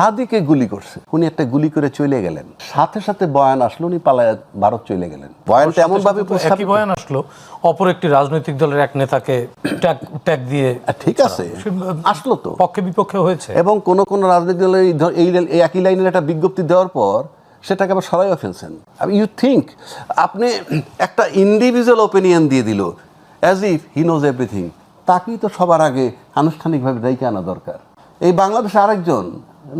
হাদিকে গুলি করছে, উনি একটা গুলি করে চলে গেলেন, সাথে সাথে বয়ান আসলো, উনি পালায় ভারত চলে গেলেন। বয়ানটা এমন ভাবে একই বয়ান আসলো, অপর একটি রাজনৈতিক দলের এক নেতাকে ট্যাগ দিয়ে। ঠিক আছে, আসলো তো, পক্ষে বিপক্ষে হয়েছে। এবং কোন কোন রাজনৈতিক দলের এই একই লাইনের একটা বিজ্ঞপ্তি দেওয়ার পর সেটাকে আবার সরাইও ফেলছেন। ইউ থিঙ্ক আপনি একটা ইন্ডিভিজুয়াল ওপিনিয়ন দিয়ে দিল as if he knows everything, তাকেই তো সবার আগে আনুষ্ঠানিকভাবে দায়িত্ব আনা দরকার। এই বাংলাদেশে আরেকজন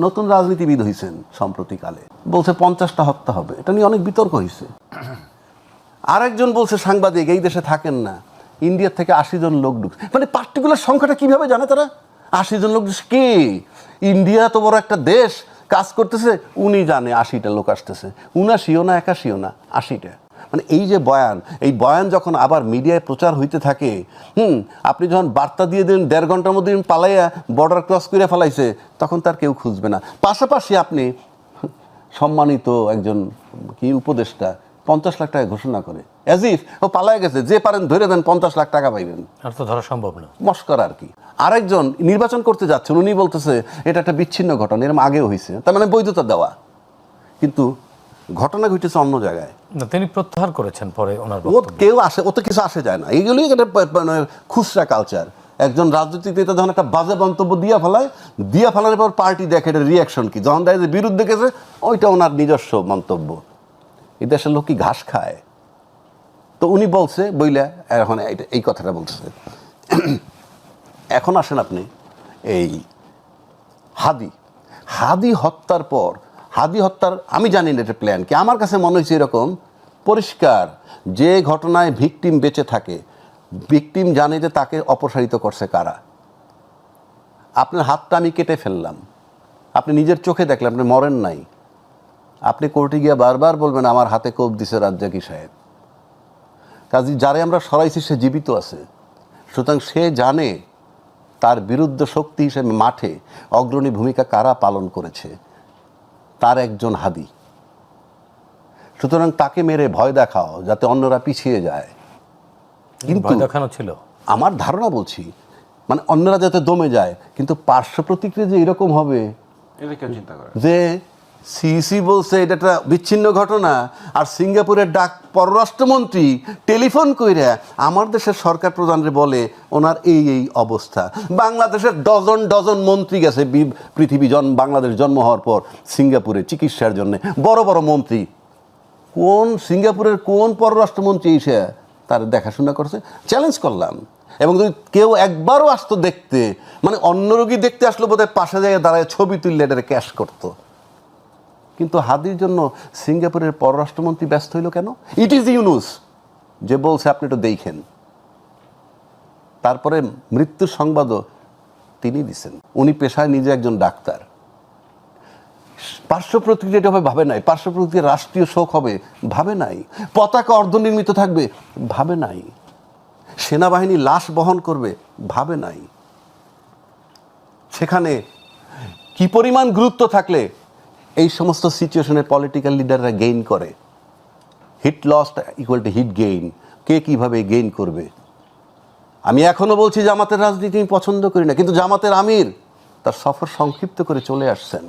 নতুন রাজনীতিবিদ হয়েছেন সম্প্রতিকালে, বলছে 50টা হত্যা হবে, এটা নিয়ে অনেক বিতর্ক হয়েছে। আরেকজন বলছে সাংবাদিক এই দেশে থাকেন না, ইন্ডিয়া থেকে 80 জন লোক ঢুকছে। মানে পার্টিকুলার সংখ্যাটা কিভাবে জানে তারা? 80 জন লোক কে? ইন্ডিয়া তো বড় একটা দেশ, কাজ করতেছে, উনি জানে 80টা লোক আসতেছে, 79ও না 81ও না 80টা। মানে এই যে বয়ান, এই বয়ান যখন আবার মিডিয়ায় প্রচার হইতে থাকে, আপনি যখন বার্তা দিয়ে দিন 1.5 ঘন্টার মধ্যে পালাইয়া বর্ডার ক্রস করে ফেলাইছে, তখন তার কেউ খুঁজবে না। পাশাপাশি আপনি সম্মানিত একজন কি উপদেষ্টা 50 লাখ টাকা ঘোষণা করে অ্যাজ ইফ ও পালায় গেছে, যে পারেন ধরে দেন 50 লাখ টাকা পাইবেন। আর তো ধরা সম্ভব না, মস্করা আর কি। আরেকজন নির্বাচন করতে যাচ্ছেন, উনি বলতেছে এটা একটা বিচ্ছিন্ন ঘটনা, এরকম আগেও হয়েছে, তার মানে বৈধতা দেওয়া, কিন্তু ঘটনা ঘটেছে অন্য জায়গায়। তিনি প্রত্যাহার করেছেন পরে ওনার। কেউ আসে, ওতে কিছু আসে যায় না, এইগুলোই একটা খুচরা কালচার। একজন রাজনৈতিক নেতা যখন একটা বাজে মন্তব্য দিয়া ফেলার পর পার্টি দেখে এটা রিয়াকশন কি, যখন দেখে বিরুদ্ধে গেছে ওইটা ওনার নিজস্ব মন্তব্য। এই দেশের লোক কি ঘাস খায়? তো উনি বলছে বইলা এখন এই কথাটা বলতেছে। এখন আসেন আপনি এই হাদি হত্যার পর, হাদি হত্যার আমি জানি না এটা প্ল্যান কি, আমার কাছে মনে হয়েছে এরকম পরিষ্কার, যে ঘটনায় ভিকটিম বেঁচে থাকে, ভিকটিম জানে যে তাকে অপসারিত করছে কারা। আপনার হাতটা আমি কেটে ফেললাম, আপনি নিজের চোখে দেখলেন, আপনি মরেন নাই, আপনি কোর্টে গিয়ে বারবার বলবেন আমার হাতে কোপ দিছে রাজ্জাকি সাহেব। কাজী যারে আমরা সরাইছি সে জীবিত আছে, সুতরাং সে জানে তার বিরুদ্ধ শক্তি হিসেবে মাঠে অগ্রণী ভূমিকা কারা পালন করেছে, তার একজন হাদি। সুতরাং তাকে মেরে ভয় দেখাও যাতে অন্যরা পিছিয়ে যায়। কিন্তু দেখানো ছিল আমার ধারণা, বলছি মানে অন্যরা যাতে দমে যায়, কিন্তু পার্শ্ব প্রতিক্রিয়া যে এরকম হবে যে সিইসি বলছে এটা একটা বিচ্ছিন্ন ঘটনা, আর সিঙ্গাপুরের ডাক পররাষ্ট্রমন্ত্রী টেলিফোন কইরা আমার দেশের সরকার প্রধানরে বলে ওনার এই অবস্থা। বাংলাদেশের ডজন ডজন মন্ত্রী গেছে বাংলাদেশ জন্ম হওয়ার পর সিঙ্গাপুরে চিকিৎসার জন্য, বড় বড় মন্ত্রী। কোন সিঙ্গাপুরের কোন পররাষ্ট্রমন্ত্রী এসে তার দেখাশোনা করছে? চ্যালেঞ্জ করলাম। এবং যদি কেউ একবারও আসতো দেখতে, মানে অন্য রোগী দেখতে আসলো বোধহয় পাশে জায়গায় দাঁড়ায় ছবি তুললে এটা ক্যাশ করতো। কিন্তু হাদির জন্য সিঙ্গাপুরের পররাষ্ট্রমন্ত্রী ব্যস্ত হইল কেন? ইট ইজ ইউনুস যে বলছে আপনি একটু দেখেন। তারপরে মৃত্যুর সংবাদও তিনি দিচ্ছেন। উনি পেশায় নিজে একজন ডাক্তার। পার্শ্ব প্রতিক্রিয়াটা হবে ভাবে নাই, পার্শ্ব প্রতিক্রিয়া রাষ্ট্রীয় শোক হবে ভাবে নাই, পতাকা অর্ধনির্মিত থাকবে ভাবে নাই, সেনাবাহিনী লাশ বহন করবে ভাবে নাই। সেখানে কি পরিমাণ গুরুত্ব থাকলে এই সমস্ত সিচুয়েশনে পলিটিক্যাল লিডাররা গেইন করে। Heat lost equal to heat gain, কে কিভাবে গেইন করবে। আমি এখনো বলছি জামাতের রাজনীতি আমি পছন্দ করি না, কিন্তু জামাতের আমির তার সফর সংক্ষিপ্ত করে চলে আসছেন।